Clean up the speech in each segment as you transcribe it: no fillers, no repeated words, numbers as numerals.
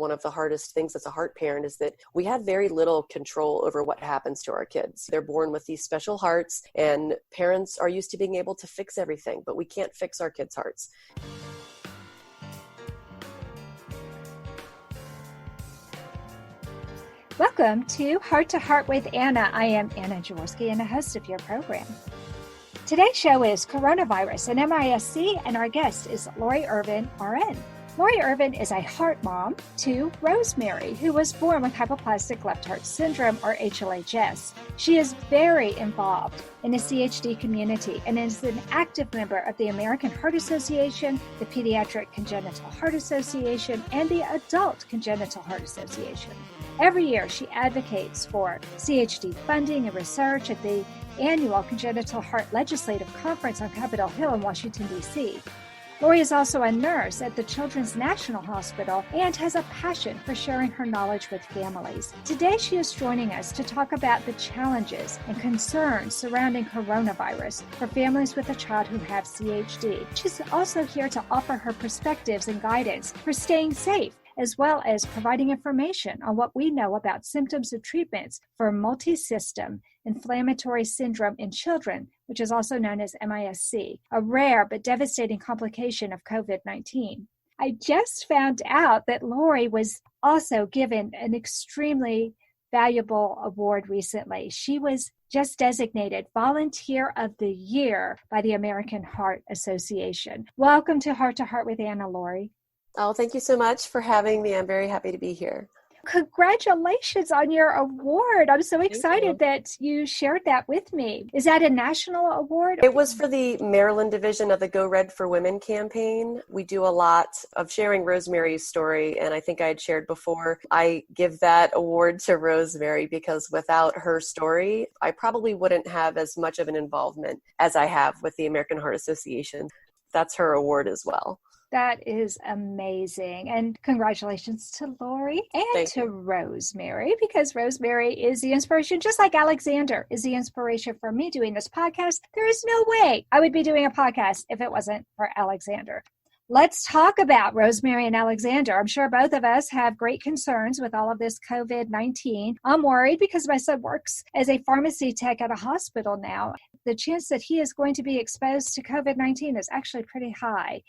one of the hardest things as a heart parent is that we have very little control over what happens to our kids. They're born with these special hearts, and parents are used to being able to fix everything, but we can't fix our kids' hearts. Welcome to Heart with Anna. I am Anna Jaworski and the host of your program. Today's show is Coronavirus and MISC, and our guest is Lori Irvin, RN. Lori Irvin is a heart mom to Rosemary, who was born with hypoplastic left heart syndrome, or HLHS. She is very involved in the CHD community and is an active member of the American Heart Association, the Pediatric Congenital Heart Association, and the Adult Congenital Heart Association. Every year, she advocates for CHD funding and research at the annual Congenital Heart Legislative Conference on Capitol Hill in Washington, D.C. Lori is also a nurse at the Children's National Hospital and has a passion for sharing her knowledge with families. Today, she is joining us to talk about the challenges and concerns surrounding coronavirus for families with a child who have CHD. She's also here to offer her perspectives and guidance for staying safe, as well as providing information on what we know about symptoms and treatments for Multisystem Inflammatory Syndrome in children, which is also known as MISC, a rare but devastating complication of COVID-19. I just found out that Lori was also given an extremely valuable award recently. She was just designated Volunteer of the Year by the American Heart Association. Welcome to Heart with Anna, Lori. Oh, thank you so much for having me. I'm very happy to be here. Congratulations on your award. I'm so excited that you shared that with me. Is that a national award? It was for the Maryland division of the Go Red for Women campaign. We do a lot of sharing Rosemary's story, and I think I had shared before, I give that award to Rosemary because without her story, I probably wouldn't have as much of an involvement as I have with the American Heart Association. That's her award as well. That is amazing. And congratulations to Lori and to Rosemary, because Rosemary is the inspiration, just like Alexander is the inspiration for me doing this podcast. There is no way I would be doing a podcast if it wasn't for Alexander. Let's talk about Rosemary and Alexander. I'm sure both of us have great concerns with all of this COVID-19. I'm worried because my son works as a pharmacy tech at a hospital now. The chance that he is going to be exposed to COVID-19 is actually pretty high.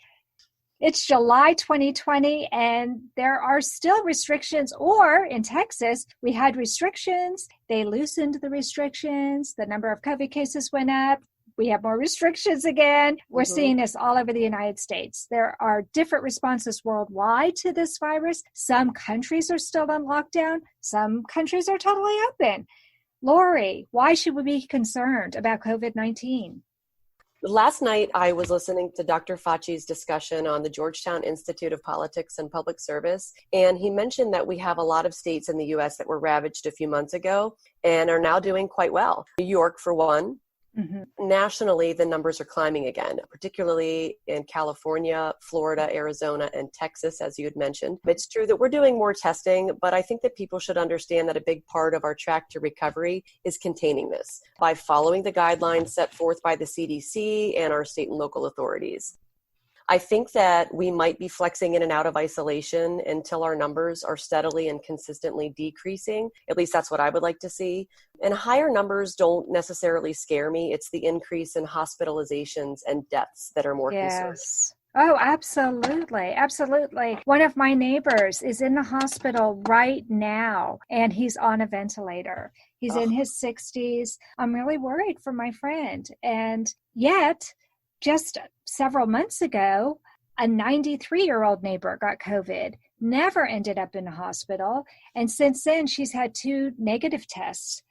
It's July 2020, and there are still restrictions, or in Texas, we had restrictions. They loosened the restrictions. The number of COVID cases went up. We have more restrictions again. We're seeing this all over the United States. There are different responses worldwide to this virus. Some countries are still on lockdown. Some countries are totally open. Lori, why should we be concerned about COVID-19? Last night, I was listening to Dr. Fauci's discussion on the Georgetown Institute of Politics and Public Service, and he mentioned that we have a lot of states in the U.S. that were ravaged a few months ago and are now doing quite well. New York, for one. Nationally, the numbers are climbing again, particularly in California, Florida, Arizona, and Texas, as you had mentioned. It's true that we're doing more testing, but I think that people should understand that a big part of our track to recovery is containing this by following the guidelines set forth by the CDC and our state and local authorities. I think that we might be flexing in and out of isolation until our numbers are steadily and consistently decreasing. At least that's what I would like to see. And higher numbers don't necessarily scare me. It's the increase in hospitalizations and deaths that are more concerning. Oh, absolutely. Absolutely. One of my neighbors is in the hospital right now, and he's on a ventilator. He's in his 60s. I'm really worried for my friend. And yet, just several months ago, a 93-year-old neighbor got COVID, never ended up in the hospital. And since then, she's had 2 negative tests.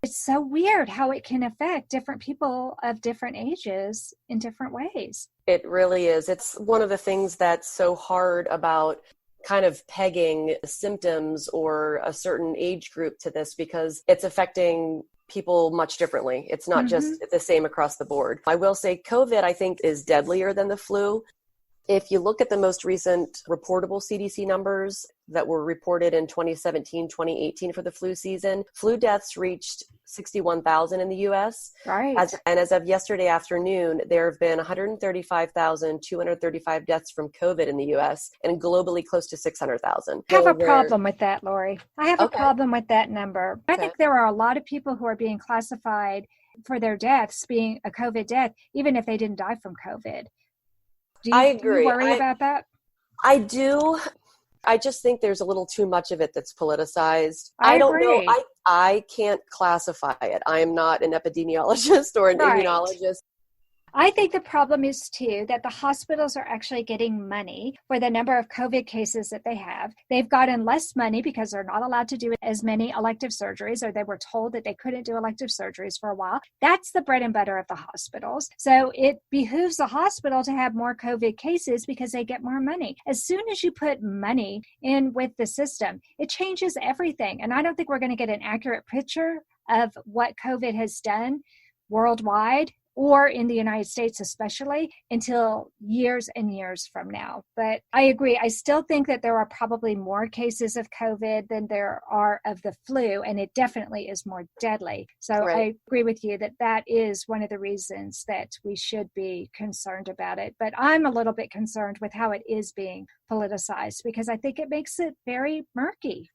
It's so weird how it can affect different people of different ages in different ways. It really is. It's one of the things that's so hard about kind of pegging symptoms or a certain age group to this, because it's affecting people much differently. It's not just the same across the board. I will say COVID, I think, is deadlier than the flu. If you look at the most recent reportable CDC numbers that were reported in 2017, 2018 for the flu season, flu deaths reached 61,000 in the U.S. Right. As of yesterday afternoon, there have been 135,235 deaths from COVID in the U.S. and globally close to 600,000. I have a problem with that, Lori. I have a Okay. problem with that number. I think there are a lot of people who are being classified for their deaths being a COVID death, even if they didn't die from COVID. I agree. Do you worry about that? I do. I just think there's a little too much of it that's politicized. I don't agree. know. I can't classify it. I am not an epidemiologist or an immunologist. I think the problem is, too, that the hospitals are actually getting money for the number of COVID cases that they have. They've gotten less money because they're not allowed to do as many elective surgeries, or they were told that they couldn't do elective surgeries for a while. That's the bread and butter of the hospitals. So it behooves the hospital to have more COVID cases because they get more money. As soon as you put money in with the system, it changes everything. And I don't think we're going to get an accurate picture of what COVID has done worldwide, or in the United States especially, until years and years from now. But I agree. I still think that there are probably more cases of COVID than there are of the flu, and it definitely is more deadly. So I agree with you that that is one of the reasons that we should be concerned about it. But I'm a little bit concerned with how it is being politicized, because I think it makes it very murky.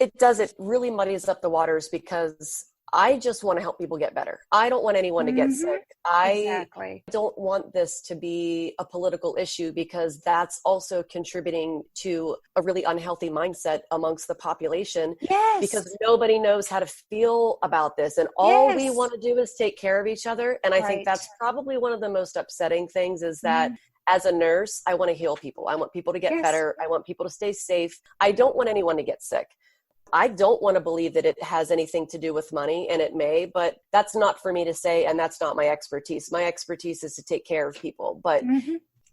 It does. It really muddies up the waters, because I just want to help people get better. I don't want anyone to get sick. I don't want this to be a political issue, because that's also contributing to a really unhealthy mindset amongst the population. Because nobody knows how to feel about this. And all we want to do is take care of each other. And I think that's probably one of the most upsetting things, is that as a nurse, I want to heal people. I want people to get better. I want people to stay safe. I don't want anyone to get sick. I don't want to believe that it has anything to do with money, and it may, but that's not for me to say, and that's not my expertise. My expertise is to take care of people, but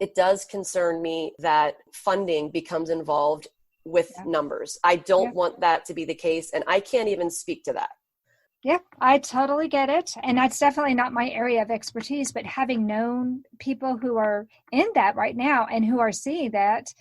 it does concern me that funding becomes involved with numbers. I don't want that to be the case, and I can't even speak to that. Yeah, I totally get it. And that's definitely not my area of expertise, but having known people who are in that right now and who are seeing that,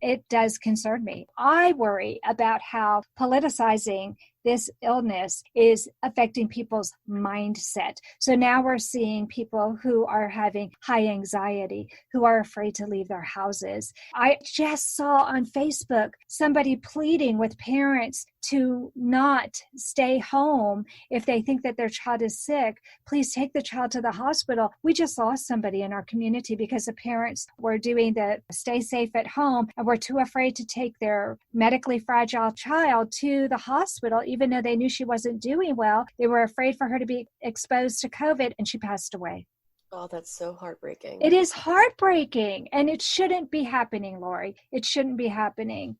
it does concern me. I worry about how politicizing this illness is affecting people's mindset. So now we're seeing people who are having high anxiety, who are afraid to leave their houses. I just saw on Facebook somebody pleading with parents to not stay home if they think that their child is sick. Please take the child to the hospital. We just lost somebody in our community because the parents were doing the stay safe at home and were too afraid to take their medically fragile child to the hospital, even though they knew she wasn't doing well. They were afraid for her to be exposed to COVID, and she passed away. Oh, that's so heartbreaking. It is heartbreaking, and it shouldn't be happening, Lori. It shouldn't be happening.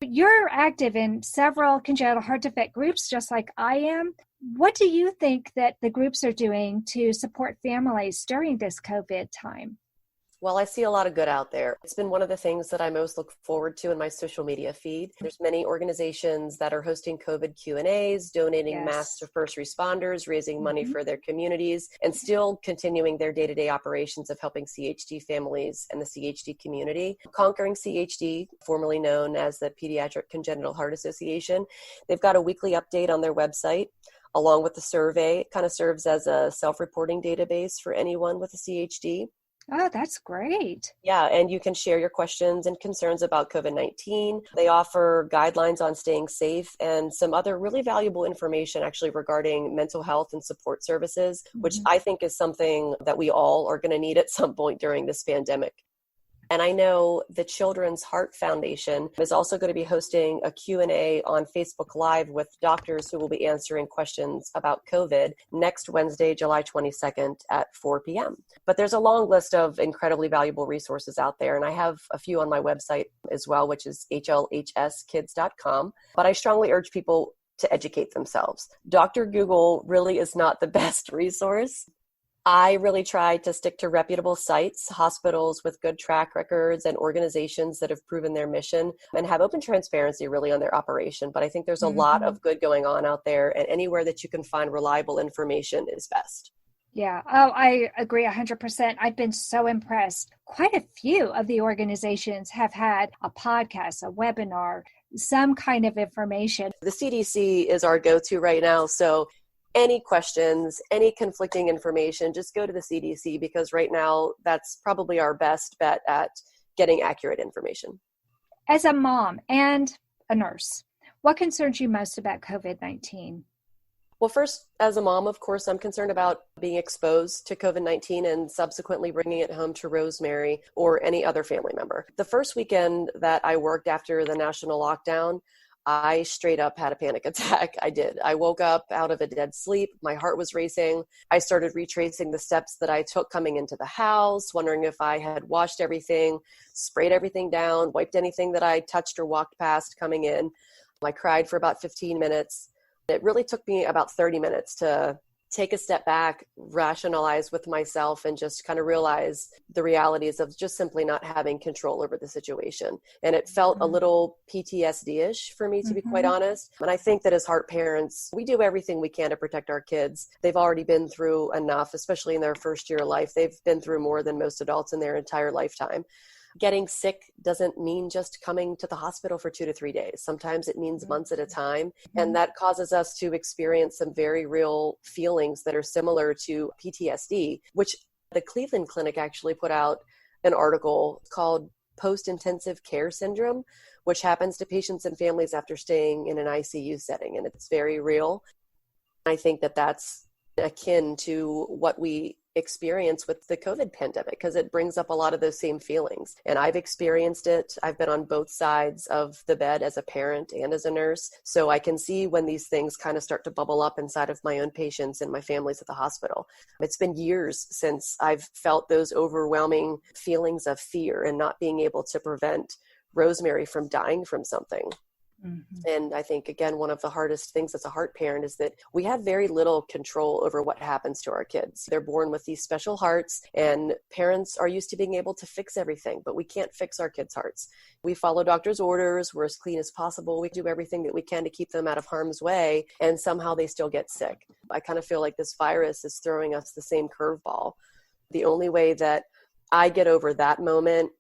You're active in several congenital heart defect groups, just like I am. What do you think that the groups are doing to support families during this COVID time? Well, I see a lot of good out there. It's been one of the things that I most look forward to in my social media feed. There's many organizations that are hosting COVID Q&As, donating masks to first responders, raising money for their communities, and still continuing their day-to-day operations of helping CHD families and the CHD community. Conquering CHD, formerly known as the Pediatric Congenital Heart Association, they've got a weekly update on their website, along with the survey. It kind of serves as a self-reporting database for anyone with a CHD. Oh, that's great. Yeah, and you can share your questions and concerns about COVID-19. They offer guidelines on staying safe and some other really valuable information actually regarding mental health and support services, which I think is something that we all are going to need at some point during this pandemic. And I know the Children's Heart Foundation is also going to be hosting a Q&A on Facebook Live with doctors who will be answering questions about COVID next Wednesday, July 22nd at 4 p.m. But there's a long list of incredibly valuable resources out there, and I have a few on my website as well, which is hlhskids.com. But I strongly urge people to educate themselves. Dr. Google really is not the best resource. I really try to stick to reputable sites, hospitals with good track records, and organizations that have proven their mission and have open transparency really on their operation. But I think there's a lot of good going on out there, and anywhere that you can find reliable information is best. Yeah. Oh, I agree 100%. I've been so impressed. Quite a few of the organizations have had a podcast, a webinar, some kind of information. The CDC is our go-to right now. So any questions, any conflicting information, just go to the CDC, because right now that's probably our best bet at getting accurate information. As a mom and a nurse, what concerns you most about COVID-19? Well, first, as a mom, of course, I'm concerned about being exposed to COVID-19 and subsequently bringing it home to Rosemary or any other family member. The first weekend that I worked after the national lockdown, I straight up had a panic attack. I did. I woke up out of a dead sleep. My heart was racing. I started retracing the steps that I took coming into the house, wondering if I had washed everything, sprayed everything down, wiped anything that I touched or walked past coming in. I cried for about 15 minutes. It really took me about 30 minutes to take a step back, rationalize with myself, and just kind of realize the realities of just simply not having control over the situation. And it felt a little PTSD-ish for me, to be quite honest. And I think that as heart parents, we do everything we can to protect our kids. They've already been through enough, especially in their first year of life. They've been through more than most adults in their entire lifetime. Getting sick doesn't mean just coming to the hospital for 2 to 3 days. Sometimes it means months at a time. And that causes us to experience some very real feelings that are similar to PTSD, which the Cleveland Clinic actually put out an article called Post-Intensive Care Syndrome, which happens to patients and families after staying in an ICU setting. And it's very real. I think that that's akin to what we experience with the COVID pandemic, because it brings up a lot of those same feelings. And I've experienced it. I've been on both sides of the bed as a parent and as a nurse. So I can see when these things kind of start to bubble up inside of my own patients and my families at the hospital. It's been years since I've felt those overwhelming feelings of fear and not being able to prevent Rosemary from dying from something. And I think, again, one of the hardest things as a heart parent is that we have very little control over what happens to our kids. They're born with these special hearts, and parents are used to being able to fix everything, but we can't fix our kids' hearts. We follow doctor's orders. We're as clean as possible. We do everything that we can to keep them out of harm's way, and somehow they still get sick. I kind of feel like this virus is throwing us the same curveball. The only way that I get over that moment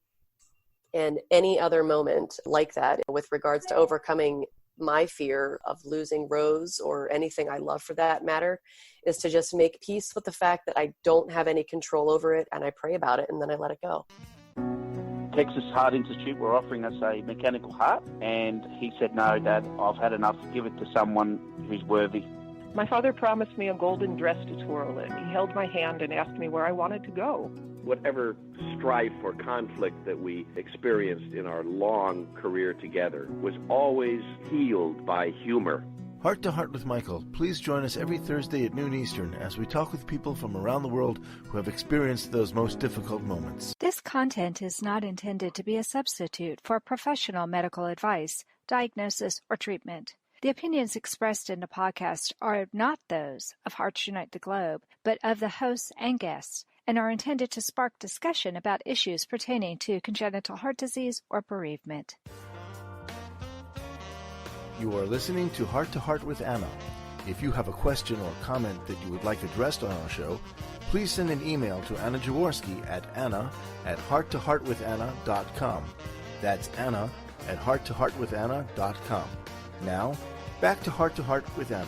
and any other moment like that with regards to overcoming my fear of losing Rose or anything I love for that matter is to just make peace with the fact that I don't have any control over it, and I pray about it and then I let it go. Texas Heart Institute were offering us a mechanical heart, and he said, "No, Dad, I've had enough. Give it to someone who's worthy." My father promised me a golden dress to twirl in. He held my hand and asked me where I wanted to go. Whatever strife or conflict that we experienced in our long career together was always healed by humor. Heart to Heart with Michael. Please join us every Thursday at noon Eastern as we talk with people from around the world who have experienced those most difficult moments. This content is not intended to be a substitute for professional medical advice, diagnosis, or treatment. The opinions expressed in the podcast are not those of Hearts Unite the Globe, but of the hosts and guests, and are intended to spark discussion about issues pertaining to congenital heart disease or bereavement. You are listening to Heart with Anna. If you have a question or comment that you would like addressed on our show, please send an email to Anna Jaworski at anna@hearttoheartwithanna.com. That's anna@hearttoheartwithanna.com. Now, back to Heart with Anna.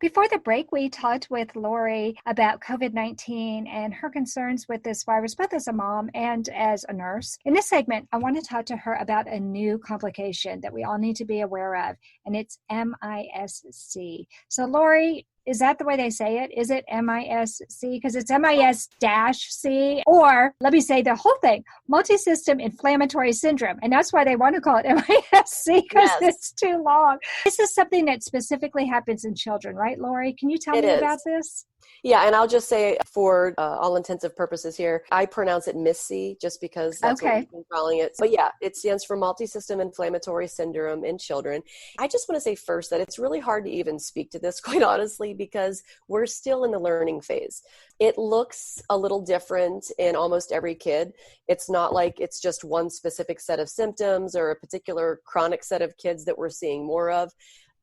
Before the break, we talked with Lori about COVID-19 and her concerns with this virus, both as a mom and as a nurse. In this segment, I want to talk to her about a new complication that we all need to be aware of, and it's MIS-C. So, Lori, is that the way they say it? Is it MIS-C? Because it's MIS-C, or let me say the whole thing, Multisystem Inflammatory Syndrome. And that's why they want to call it MIS-C, because it's too long. This is something that specifically happens in children, right, Lori? Can you tell me about this? Yeah, and I'll just say for all intensive purposes here, I pronounce it MIS-C just because that's what we've been calling it. But yeah, it stands for Multisystem Inflammatory Syndrome in children. I just want to say first that it's really hard to even speak to this, quite honestly, because we're still in the learning phase. It looks a little different in almost every kid. It's not like it's just one specific set of symptoms or a particular chronic set of kids that we're seeing more of.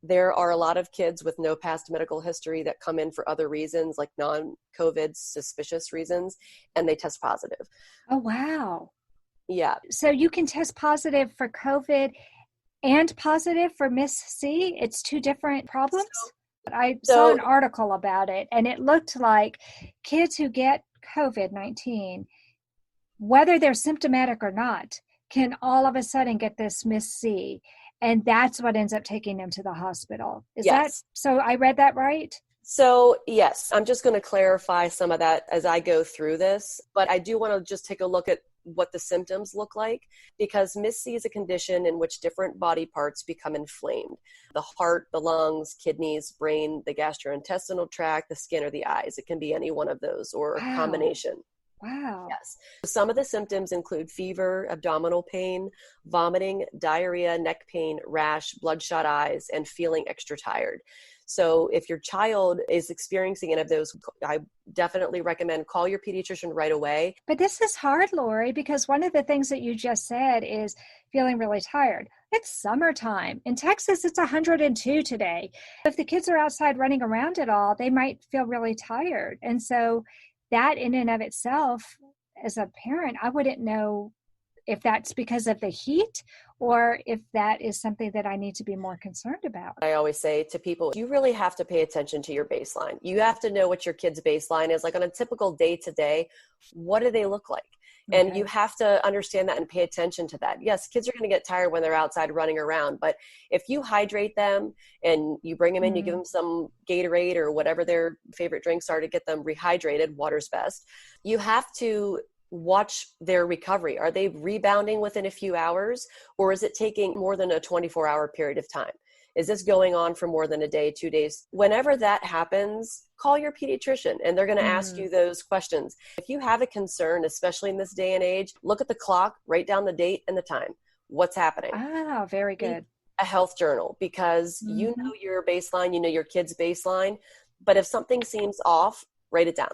There are a lot of kids with no past medical history that come in for other reasons, like non-COVID suspicious reasons, and they test positive. Oh, wow. Yeah. So you can test positive for COVID and positive for Miss C? It's two different problems? I saw an article about it, and it looked like kids who get COVID-19, whether they're symptomatic or not, can all of a sudden get this Miss C, and that's what ends up taking them to the hospital. Is that so? I read that right? So yes, I'm just going to clarify some of that as I go through this, but I do want to just take a look at what the symptoms look like, because Miss C is a condition in which different body parts become inflamed. The heart, the lungs, kidneys, brain, the gastrointestinal tract, the skin, or the eyes. It can be any one of those or a combination. Wow. Yes. Some of the symptoms include fever, abdominal pain, vomiting, diarrhea, neck pain, rash, bloodshot eyes, and feeling extra tired. So if your child is experiencing any of those, I definitely recommend call your pediatrician right away. But this is hard, Lori, because one of the things that you just said is feeling really tired. It's summertime. In Texas, it's 102 today. If the kids are outside running around at all, they might feel really tired. And so that in and of itself, as a parent, I wouldn't know if that's because of the heat or if that is something that I need to be more concerned about. I always say to people, you really have to pay attention to your baseline. You have to know what your kid's baseline is. Like on a typical day to day, what do they look like? Okay. And you have to understand that and pay attention to that. Yes, kids are going to get tired when they're outside running around, but if you hydrate them and you bring them in, you give them some Gatorade or whatever their favorite drinks are to get them rehydrated, water's best. You have to watch their recovery. Are they rebounding within a few hours, or is it taking more than a 24-hour period of time? Is this going on for more than a day, 2 days? Whenever that happens, call your pediatrician and they're going to ask you those questions. If you have a concern, especially in this day and age, look at the clock, write down the date and the time. What's happening? Ah, very good. A health journal, because you know your baseline, you know your kid's baseline. But if something seems off, write it down.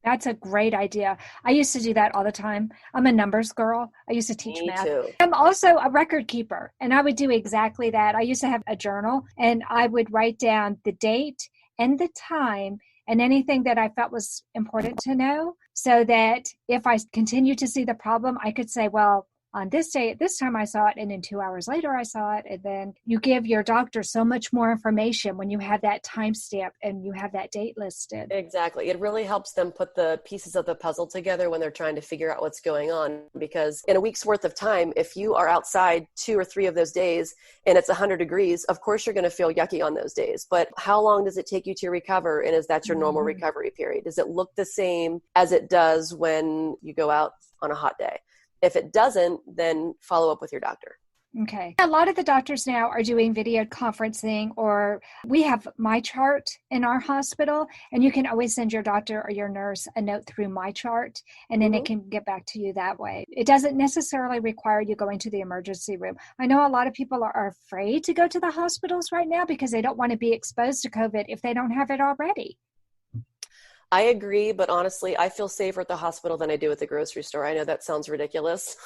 That's a great idea. I used to do that all the time. I'm a numbers girl. I used to teach math. Too. I'm also a record keeper, and I would do exactly that. I used to have a journal, and I would write down the date and the time and anything that I felt was important to know, so that if I continue to see the problem, I could say, well, on this day, at this time I saw it, and then 2 hours later I saw it. And then you give your doctor so much more information when you have that timestamp and you have that date listed. Exactly. It really helps them put the pieces of the puzzle together when they're trying to figure out what's going on. Because in a week's worth of time, if you are outside 2 or 3 of those days and it's 100 degrees, of course you're going to feel yucky on those days. But how long does it take you to recover? And is that your normal recovery period? Does it look the same as it does when you go out on a hot day? If it doesn't, then follow up with your doctor. Okay. A lot of the doctors now are doing video conferencing, or we have MyChart in our hospital, and you can always send your doctor or your nurse a note through MyChart, and then it can get back to you that way. It doesn't necessarily require you going to the emergency room. I know a lot of people are afraid to go to the hospitals right now because they don't want to be exposed to COVID if they don't have it already. I agree, but honestly, I feel safer at the hospital than I do at the grocery store. I know that sounds ridiculous,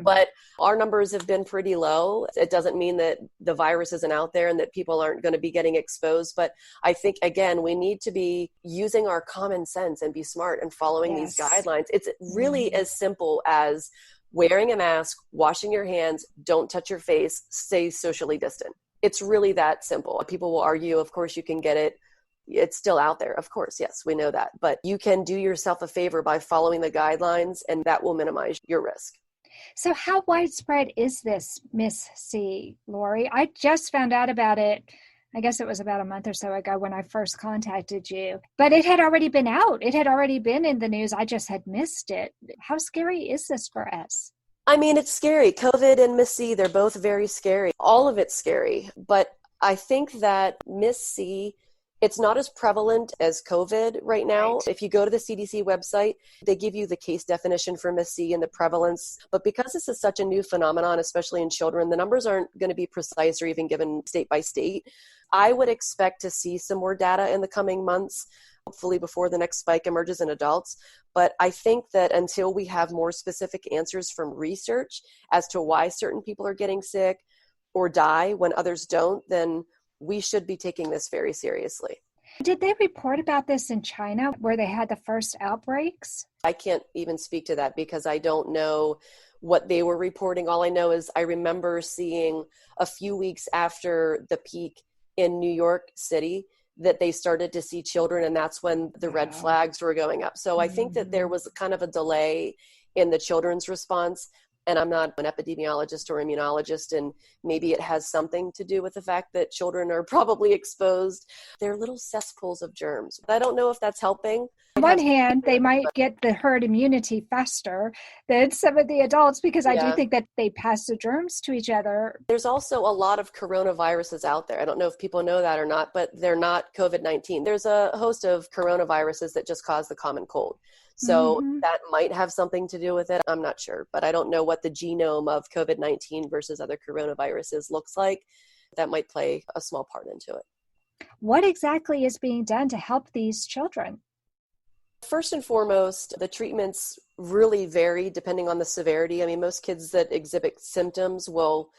but our numbers have been pretty low. It doesn't mean that the virus isn't out there and that people aren't going to be getting exposed. But I think, again, we need to be using our common sense and be smart and following these guidelines. It's really as simple as wearing a mask, washing your hands, don't touch your face, stay socially distant. It's really that simple. People will argue, of course, you can get it. It's still out there. Of course, yes, we know that. But you can do yourself a favor by following the guidelines, and that will minimize your risk. So how widespread is this Miss C, Lori? I just found out about it, I guess it was about a month or so ago when I first contacted you. But it had already been out. It had already been in the news. I just had missed it. How scary is this for us? I mean, it's scary. COVID and Miss C, they're both very scary. All of it's scary. But I think that Miss C, it's not as prevalent as COVID right now. Right. If you go to the CDC website, they give you the case definition for Miss C and the prevalence. But because this is such a new phenomenon, especially in children, the numbers aren't going to be precise or even given state by state. I would expect to see some more data in the coming months, hopefully before the next spike emerges in adults. But I think that until we have more specific answers from research as to why certain people are getting sick or die when others don't, then we should be taking this very seriously. Did they report about this in China where they had the first outbreaks? I can't even speak to that because I don't know what they were reporting. All I know is I remember seeing a few weeks after the peak in New York City that they started to see children, and that's when the red flags were going up. So I think that there was kind of a delay in the children's response. And I'm not an epidemiologist or immunologist, and maybe it has something to do with the fact that children are probably exposed. They're little cesspools of germs. I don't know if that's helping. On one hand, they might get the herd immunity faster than some of the adults because I do think that they pass the germs to each other. There's also a lot of coronaviruses out there. I don't know if people know that or not, but they're not COVID-19. There's a host of coronaviruses that just cause the common cold. So that might have something to do with it. I'm not sure, but I don't know what the genome of COVID-19 versus other coronaviruses looks like. That might play a small part into it. What exactly is being done to help these children? First and foremost, the treatments really vary depending on the severity. I mean, most kids that exhibit symptoms will,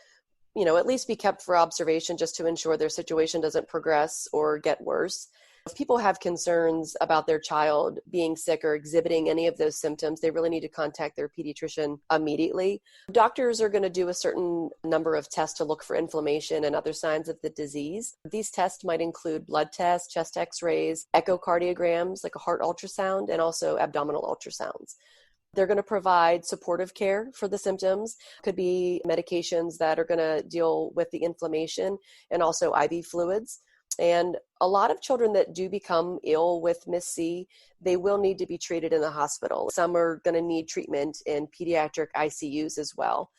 at least be kept for observation just to ensure their situation doesn't progress or get worse. If people have concerns about their child being sick or exhibiting any of those symptoms, they really need to contact their pediatrician immediately. Doctors are going to do a certain number of tests to look for inflammation and other signs of the disease. These tests might include blood tests, chest x-rays, echocardiograms, like a heart ultrasound, and also abdominal ultrasounds. They're going to provide supportive care for the symptoms. Could be medications that are going to deal with the inflammation and also IV fluids. And a lot of children that do become ill with MIS-C, they will need to be treated in the hospital. Some are going to need treatment in pediatric ICUs as well.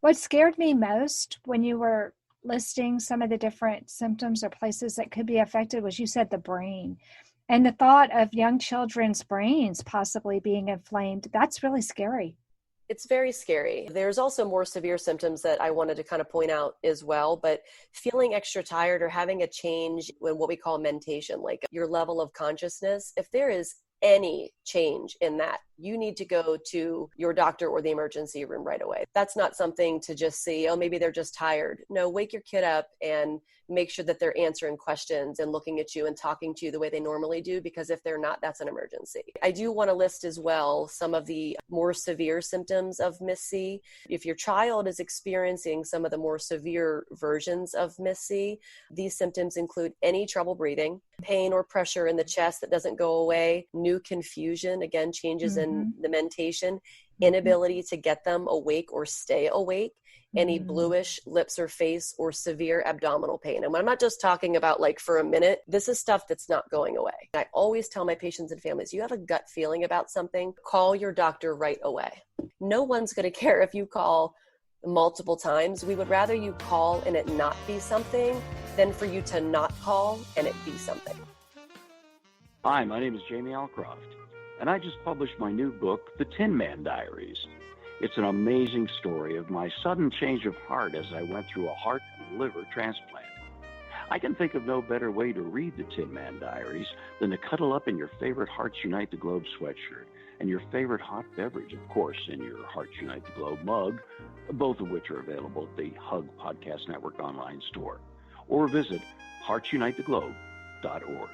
What scared me most when you were listing some of the different symptoms or places that could be affected was you said the brain. And the thought of young children's brains possibly being inflamed, that's really scary. It's very scary. There's also more severe symptoms that I wanted to kind of point out as well, but feeling extra tired or having a change in what we call mentation, like your level of consciousness, if there is any change in that, you need to go to your doctor or the emergency room right away. That's not something to just see, oh, maybe they're just tired. No, wake your kid up and make sure that they're answering questions and looking at you and talking to you the way they normally do, because if they're not, that's an emergency. I do want to list as well some of the more severe symptoms of MIS-C. If your child is experiencing some of the more severe versions of MIS-C, these symptoms include any trouble breathing, pain or pressure in the chest that doesn't go away, new confusion, again, changes in the mentation, inability to get them awake or stay awake, any bluish lips or face, or severe abdominal pain. And I'm not just talking about like for a minute, this is stuff that's not going away. I always tell my patients and families, you have a gut feeling about something, call your doctor right away. No one's going to care if you call multiple times. We would rather you call and it not be something than for you to not call and it be something. Hi, my name is Jamie Alcroft, and I just published my new book, The Ten Man Diaries. It's an amazing story of my sudden change of heart as I went through a heart and liver transplant. I can think of no better way to read The Ten Man Diaries than to cuddle up in your favorite Hearts Unite the Globe sweatshirt and your favorite hot beverage, of course, in your Hearts Unite the Globe mug, both of which are available at the Hug Podcast Network online store, or visit heartsunitetheglobe.org.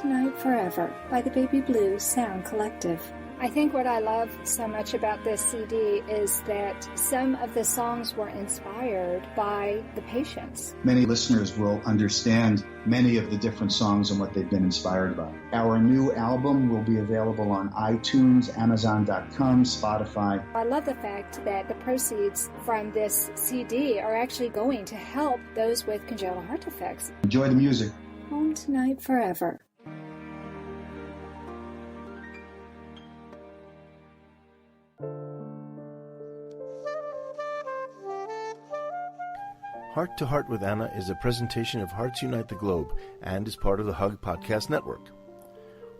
Tonight Forever by the Baby Blue Sound Collective. I think what I love so much about this CD is that some of the songs were inspired by the patients. Many listeners will understand many of the different songs and what they've been inspired by. Our new album will be available on iTunes, Amazon.com, Spotify. I love the fact that the proceeds from this CD are actually going to help those with congenital heart defects. Enjoy the music. Home Tonight Forever. Heart to Heart with Anna is a presentation of Hearts Unite the Globe and is part of the Hug Podcast Network.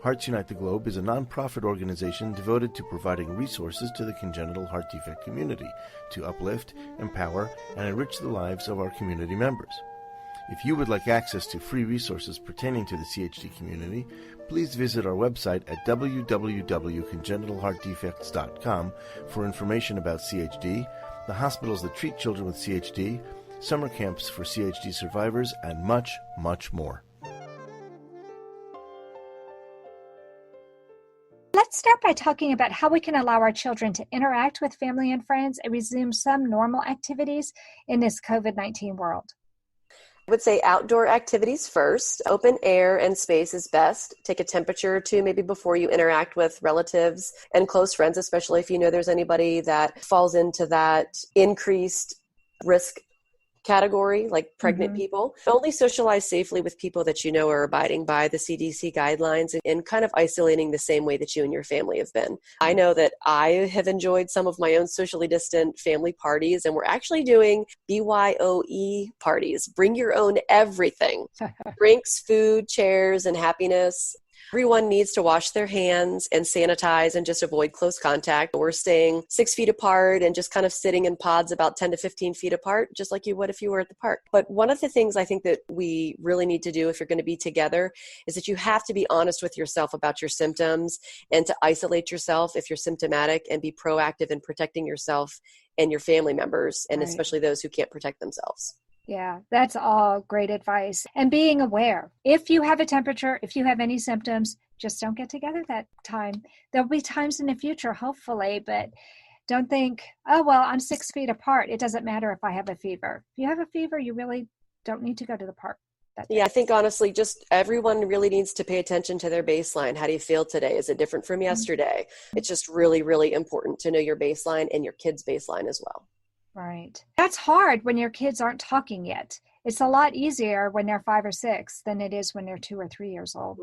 Hearts Unite the Globe is a non-profit organization devoted to providing resources to the congenital heart defect community to uplift, empower, and enrich the lives of our community members. If you would like access to free resources pertaining to the CHD community, please visit our website at www.congenitalheartdefects.com for information about CHD, the hospitals that treat children with CHD, summer camps for CHD survivors, and much, much more. Let's start by talking about how we can allow our children to interact with family and friends and resume some normal activities in this COVID-19 world. I would say outdoor activities first. Open air and space is best. Take a temperature or two maybe before you interact with relatives and close friends, especially if you know there's anybody that falls into that increased risk category, like pregnant people. Only socialize safely with people that you know are abiding by the CDC guidelines and kind of isolating the same way that you and your family have been. I know that I have enjoyed some of my own socially distant family parties, and we're actually doing BYOE parties. Bring your own everything. Drinks, food, chairs, and happiness. Everyone needs to wash their hands and sanitize and just avoid close contact. We're staying 6 feet apart and just kind of sitting in pods about 10 to 15 feet apart, just like you would if you were at the park. But one of the things I think that we really need to do if you're going to be together is that you have to be honest with yourself about your symptoms and to isolate yourself if you're symptomatic and be proactive in protecting yourself and your family members, and especially those who can't protect themselves. Yeah, that's all great advice. And being aware. If you have a temperature, if you have any symptoms, just don't get together that time. There'll be times in the future, hopefully, but don't think, oh, well, I'm 6 feet apart. It doesn't matter if I have a fever. If you have a fever, you really don't need to go to the park. Yeah, I think honestly, just everyone really needs to pay attention to their baseline. How do you feel today? Is it different from yesterday? It's just really, really important to know your baseline and your kids' baseline as well. Right. That's hard when your kids aren't talking yet. It's a lot easier when they're 5 or 6 than it is when they're 2 or 3 years old.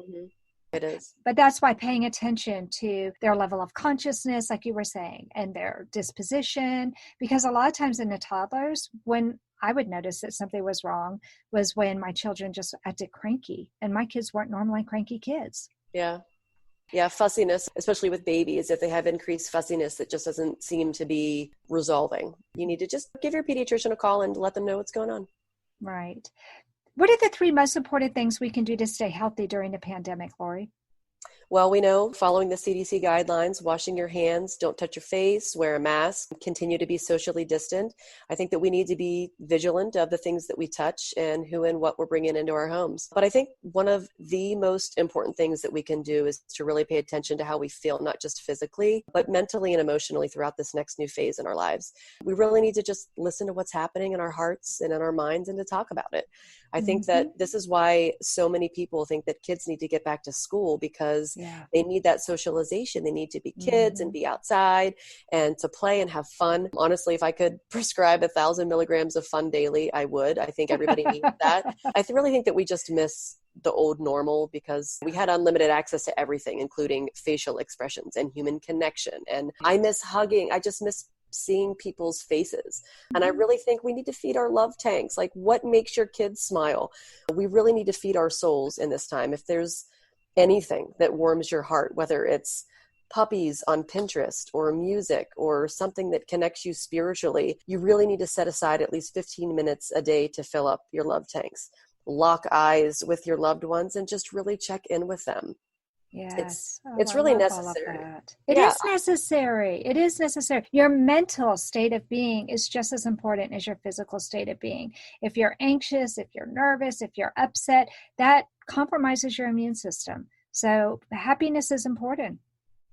It is. But that's why paying attention to their level of consciousness, like you were saying, and their disposition, because a lot of times in the toddlers, when I would notice that something was wrong was when my children just acted cranky, and my kids weren't normally cranky kids. Yeah. Yeah, fussiness, especially with babies, if they have increased fussiness that just doesn't seem to be resolving. You need to just give your pediatrician a call and let them know what's going on. Right. What are the 3 most important things we can do to stay healthy during the pandemic, Lori? Well, we know following the CDC guidelines, washing your hands, don't touch your face, wear a mask, continue to be socially distant. I think that we need to be vigilant of the things that we touch and who and what we're bringing into our homes. But I think one of the most important things that we can do is to really pay attention to how we feel, not just physically, but mentally and emotionally throughout this next new phase in our lives. We really need to just listen to what's happening in our hearts and in our minds and to talk about it. I think that this is why so many people think that kids need to get back to school, because they need that socialization. They need to be kids and be outside and to play and have fun. Honestly, if I could prescribe 1,000 milligrams of fun daily, I would. I think everybody needs that. I really think that we just miss the old normal because we had unlimited access to everything, including facial expressions and human connection. And I miss hugging. I just miss seeing people's faces. And I really think we need to feed our love tanks. Like, what makes your kids smile? We really need to feed our souls in this time. If there's anything that warms your heart, whether it's puppies on Pinterest or music or something that connects you spiritually, you really need to set aside at least 15 minutes a day to fill up your love tanks. Lock eyes with your loved ones and just really check in with them. Yes. It's really necessary. It is necessary. It is necessary. Your mental state of being is just as important as your physical state of being. If you're anxious, if you're nervous, if you're upset, that compromises your immune system. So happiness is important.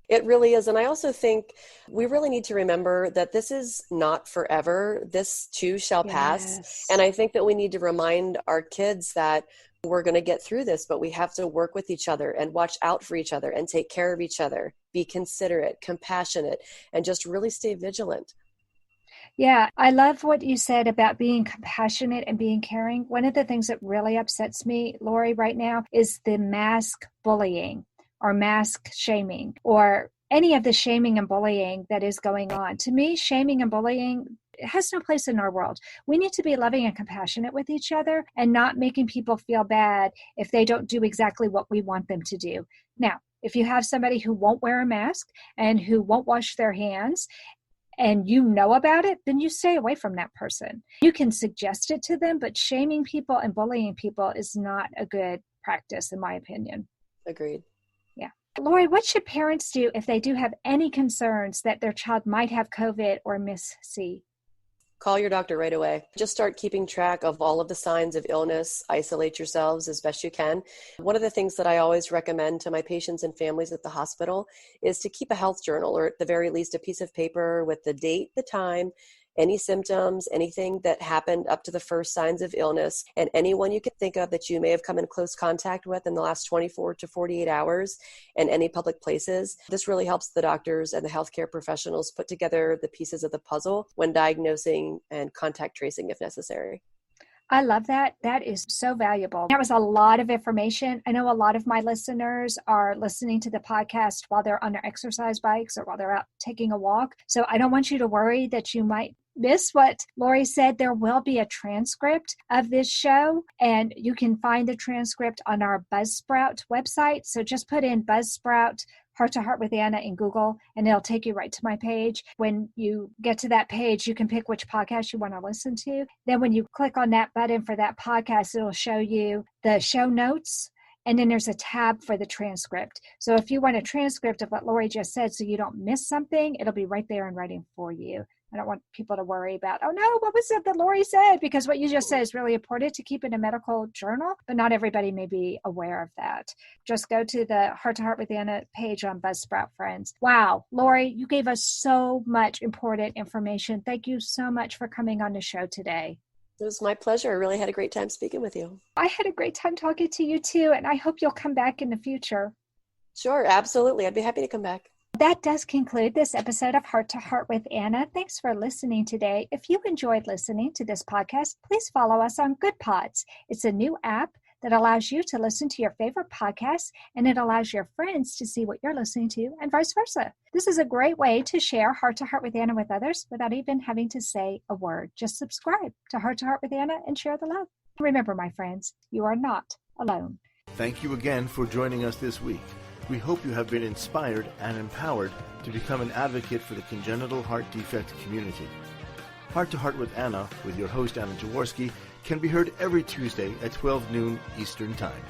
It really is. And I also think we really need to remember that this is not forever. This too shall pass. And I think that we need to remind our kids that we're going to get through this, but we have to work with each other and watch out for each other and take care of each other, be considerate, compassionate, and just really stay vigilant. Yeah, I love what you said about being compassionate and being caring. One of the things that really upsets me, Lori, right now is the mask bullying or mask shaming or any of the shaming and bullying that is going on. To me, shaming and bullying has no place in our world. We need to be loving and compassionate with each other and not making people feel bad if they don't do exactly what we want them to do. Now, if you have somebody who won't wear a mask and who won't wash their hands and you know about it, then you stay away from that person. You can suggest it to them, but shaming people and bullying people is not a good practice, in my opinion. Agreed. Yeah. Lori, what should parents do if they do have any concerns that their child might have COVID or miss C? Call your doctor right away. Just start keeping track of all of the signs of illness. Isolate yourselves as best you can. One of the things that I always recommend to my patients and families at the hospital is to keep a health journal, or at the very least a piece of paper with the date, the time, any symptoms, anything that happened up to the first signs of illness, and anyone you can think of that you may have come in close contact with in the last 24 to 48 hours in any public places. This really helps the doctors and the healthcare professionals put together the pieces of the puzzle when diagnosing and contact tracing if necessary. I love that. That is so valuable. That was a lot of information. I know a lot of my listeners are listening to the podcast while they're on their exercise bikes or while they're out taking a walk. So I don't want you to worry that you might miss what Lori said. There will be a transcript of this show, and you can find the transcript on our Buzzsprout website. So just put in Buzzsprout Heart to Heart with Anna in Google, and it'll take you right to my page. When you get to that page, you can pick which podcast you want to listen to. Then when you click on that button for that podcast, it'll show you the show notes, and then there's a tab for the transcript. So if you want a transcript of what Lori just said so you don't miss something, it'll be right there in writing for you. I don't want people to worry about, oh no, what was it that Lori said? Because what you just said is really important to keep in a medical journal, but not everybody may be aware of that. Just go to the Heart to Heart with Anna page on Buzzsprout, friends. Wow, Lori, you gave us so much important information. Thank you so much for coming on the show today. It was my pleasure. I really had a great time speaking with you. I had a great time talking to you too, and I hope you'll come back in the future. Sure, absolutely. I'd be happy to come back. That does conclude this episode of Heart to Heart with Anna. Thanks for listening today. If you enjoyed listening to this podcast, please follow us on Good Pods. It's a new app that allows you to listen to your favorite podcasts, and it allows your friends to see what you're listening to and vice versa. This is a great way to share Heart to Heart with Anna with others without even having to say a word. Just subscribe to Heart to Heart with Anna and share the love. Remember, my friends, you are not alone. Thank you again for joining us this week. We hope you have been inspired and empowered to become an advocate for the congenital heart defect community. Heart to Heart with Anna, with your host Anna Jaworski, can be heard every Tuesday at 12 noon Eastern Time.